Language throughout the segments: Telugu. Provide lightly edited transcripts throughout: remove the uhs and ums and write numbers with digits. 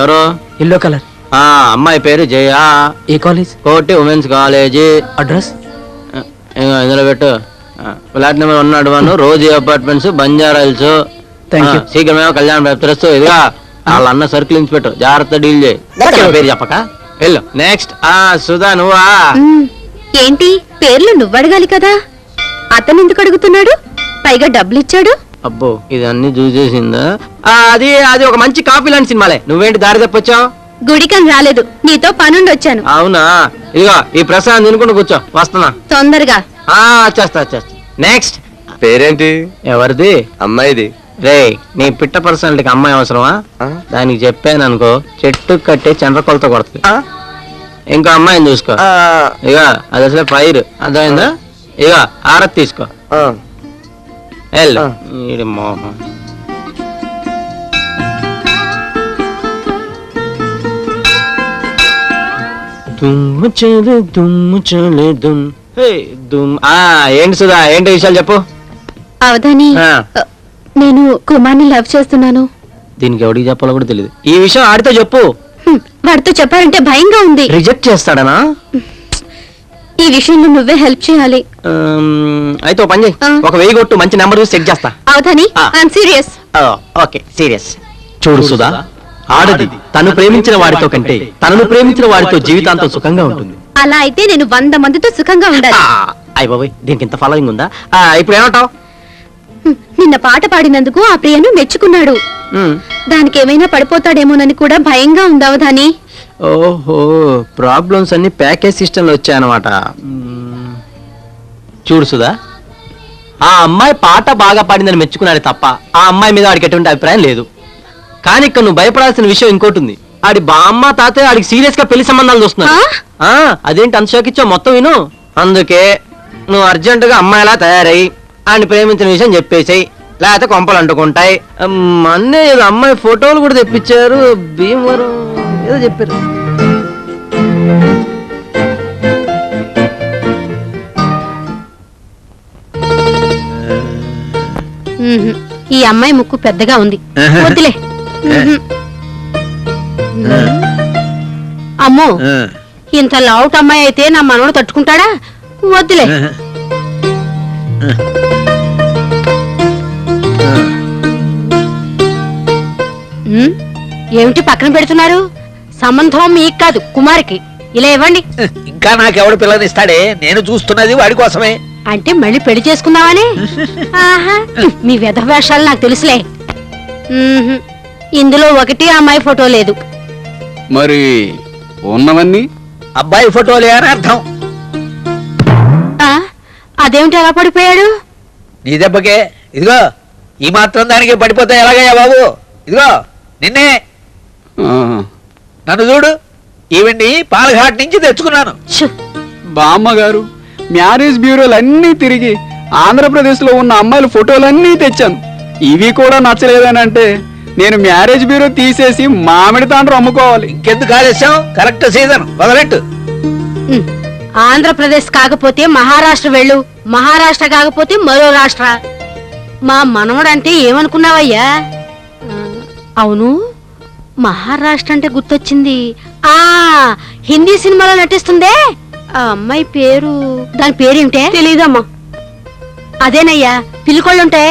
ఎవరు? Yellow colour. అమ్మాయి పేరు జయ. ఏ college? Koti women's college. Address ఇందులో పెట్టు. Flat number 101, Rosy apartments, Banjara hills. శీఘ్రమేమో కళ్యాణం తెలుస్తూ ఇదిగా వాళ్ళ అన్న సర్కిల్ నుంచి పెట్టు, జాగ్రత్త డీల్ చేయి. పేరు చెప్పక వెళ్ళు. నెక్స్ట్. సుధా నువ్వా? ఏంటి పేర్లు నువ్వు అడగాలి కదా, అతను ఎందుకు అడుగుతున్నాడు? పైగా డబ్బులు ఇచ్చాడు. అబ్బో ఇది అన్ని చూసేసిందా? అది అది ఒక మంచి కాపీ లాంటి సినిమాలే. నువ్వేంటి దారి తప్పొచ్చావు? గుడికని రాలేదు, నీతో పనుండి వచ్చాను. అవునా? ఇదిగో ఈ ప్రసాదం తినుకుంటూ కూర్చో, వస్తున్నా తొందరగా. చేస్తా. నెక్స్ట్. పేరేంటి? ఎవరిది? అమ్మాయిది. రే నీ పిట్ట పర్సనాలిటీకి అమ్మాయి అవసరమా? దానికి చెప్పాను అనుకో, చెట్టు కట్టే చంద్రకొలత కొడుతుంది. ఇంకో అమ్మాయిని చూసుకో. ఇక అది అసలే ఫైర్, అర్థమైందా? ఇక ఆరత్ తీసుకో. మోహం. ఏంటి సుధా, ఏంటి విషయాలు చెప్పు. అవధాని, నేను కుమార్ని లవ్ చేస్తున్నాను. దీనికి ఎవడికి చెప్పాలో కూడా తెలియదు. ఈ విషయం ఆడితో చెప్పు. వాడితో చెప్పాలంటే భయంగా ఉంది. రిజెక్ట్ చేస్తాడనా? ఈ విషయంలో నువ్వే హెల్ప్ చేయాలి. అయితే ఓ పని చేయి, ఒక 1000 కొట్టు, మంచి నెంబర్ చూసి చెక్ చేస్తా. Avadhani, I'm serious. Okay serious. చూడు సుధా, ఆడది తను ప్రేమించిన వాడితో కంటే తనను ప్రేమించిన వాడితో జీవితాంతం సుఖంగా ఉంటుంది. అలా అయితే నేను 100 మందితో సుఖంగా ఉండాలి. అయ్య బాబోయ్, దీనికి ఇంత ఫాలోయింగ్ ఉందా? ఇప్పుడు ఏమంటావు? నిన్న పాట పాడినందుకు ఆ ప్రియను మెచ్చుకున్నాడు. దానికి ఏమైనా పడిపోతాడేమోనని కూడా భయంగా ఉంది అవధాని. ఓహో, ప్రాబ్లమ్స్ అన్ని ప్యాకేజ్ సిస్టమ్ లో వచ్చాయన్నమాట. చూడు సుధా, ఆ అమ్మాయి పాట బాగా పాడిందని మెచ్చుకున్నాడు తప్ప ఆ అమ్మాయి మీద వాడికి ఎటువంటి అభిప్రాయం లేదు. కానీ ఇక్కడ నువ్వు భయపడాల్సిన విషయం ఇంకోటి ఉంది. ఆడి బామ్మ తాతయ్య ఆడికి సీరియస్ గా పెళ్లి సంబంధాలు చూస్తున్నారు. అదేంటి అంత షాక్ ఇచ్చావు? మొత్తం విను. అందుకే నువ్వు అర్జెంట్ గా అమ్మాయిలా తయారై ఆయన ప్రేమించిన విషయం చెప్పేసాయి, లేకపోతే కొంపలు అంటుకుంటాయి. అన్నీ ఏదో అమ్మాయి ఫోటోలు కూడా తెప్పించారు, భీమవరం ఏదో చెప్పారు. ఈ అమ్మాయి ముక్కు పెద్దగా ఉంది, వద్దులే. అమ్మో, ఇంత లావుట్ అమ్మాయి అయితే నా మనవడు తట్టుకుంటాడా? వద్దులే. ఏమిటి పక్కన పెడుతున్నారు? సంబంధం మీకు కాదు, కుమార్కి. ఇలా ఇవ్వండి. ఇంకా నాకెవడు పిల్లనిస్తాడే? నేను చూస్తున్నది వాడి కోసమే. అంటే మళ్ళీ పెళ్లి చేసుకుందామని? మీ వెధవేషాలు నాకు తెలుసులే. ఇందులో ఒకటి అమ్మాయి ఫోటో లేదు. మరి ఉన్నవన్నీ అబ్బాయి ఫోటోలే అని అర్థం. అదేమిటి అలా పడిపోయాడు? నీ దెబ్బకే. ఇదిగో ఈ మాత్రం దానికి పడిపోతే ఎలాగయ్యా బాబు? ఇదిగో నిన్నే, నన్ను చూడు. ఈవెండి పాలఘాట్ నుంచి తెచ్చుకున్నాను. బామ్మగారు, మ్యారేజ్ బ్యూరోలు అన్నీ తిరిగి ఆంధ్రప్రదేశ్ లో ఉన్న అమ్మాయిల ఫోటోలన్నీ తెచ్చాను. ఇవి కూడా నచ్చలేదని అంటే నేను మ్యారేజ్ బ్యూరో తీసేసి మామిడి తాండ్రు అమ్ముకోవాలి. ఇంకెందుకు ఆలస్యం? Correct season, మొదలెట్టు. ఆంధ్రప్రదేశ్ కాకపోతే మహారాష్ట్ర వెళ్ళు, మహారాష్ట్ర కాకపోతే మరో రాష్ట్ర. మా మనవడంటే ఏమనుకున్నావయ్యా? అవును, మహారాష్ట్ర అంటే గుర్తొచ్చింది. హిందీ సినిమాలో నటిస్తుందే ఆ అమ్మాయి పేరు, దాని పేరేమిటే? తెలీదమ్మా. అదేనయ్యా, పిల్లికొళ్ళుంటే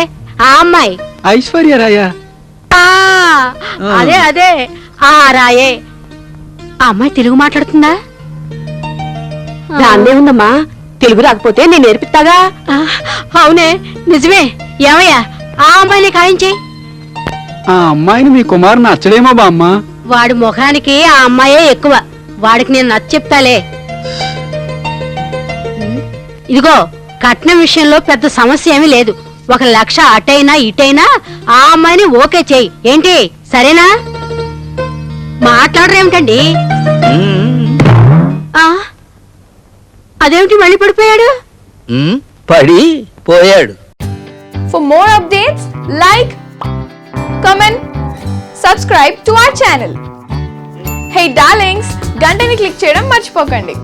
ఆ అమ్మాయి. ఐశ్వర్య రాయ. అదే అదే ఆ రాయే. ఆ అమ్మాయి తెలుగు మాట్లాడుతుందా? దాన్నే ఉందమ్మా, తెలుగు రాకపోతే నేను నేర్పిస్తాగా. అవునే, నిజమే. ఏమయ్యా, ఆ అమ్మాయిని ఖాయించే. ఆ అమ్మాయిని మీ కుమారు నచ్చడేమో బామ్మ. వాడి ముఖానికి ఆ అమ్మాయే ఎక్కువ, వాడికి నేను నచ్చ చెప్తాలే. ఇదిగో, కట్నం విషయంలో పెద్ద సమస్య ఏమీ లేదు. 1,00,000 అటైనా ఇటైనా ఆ అమ్మాయిని ఓకే చెయ్యి. ఏంటి, సరేనా? మాట్లాడరేమిటండి? అదేమిటి మళ్ళీ పడిపోయాడు? పడి పోయాడు. For more updates, like, comment, subscribe to our channel. Hey darlings, గంటని click చేయడం మర్చిపోకండి.